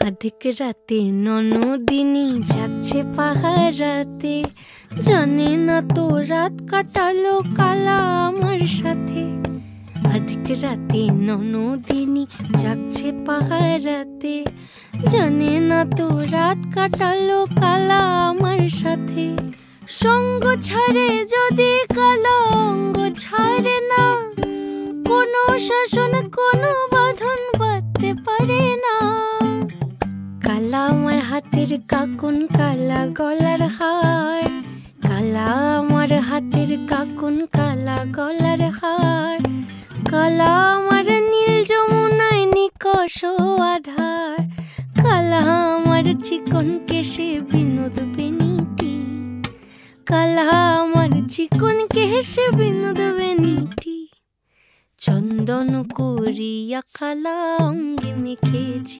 আধিক রাতে ননদিনী যাচ্ছে পাহারাতে, জানে না তো রাত কাটালো কালা আমার সাথে। আধিক রাতে ননদিনী যাচ্ছে পাহারাতে, জানে না তো রাত কাটালো কালা আমার সাথে। সঙ্গ ছাড়ে যদি কালা অঙ্গ ছাড়ে না, কোনো শাসন কোনো বাঁধন বাঁধতে পারে না। কালা আমার হাতের কাকুন কালা গলার হার, কালা আমার হাতের কাকুন কালা গলার হার। কালা আমার নীল যমুনায় নিকষ আধার, কালা আমার চিকন কেশে বিনোদ বেনিটি, কালা আমার চিকন কেশে বিনোদ বেনিটি। চন্দন করিয়া কালা অঙ্গে মেখেছি,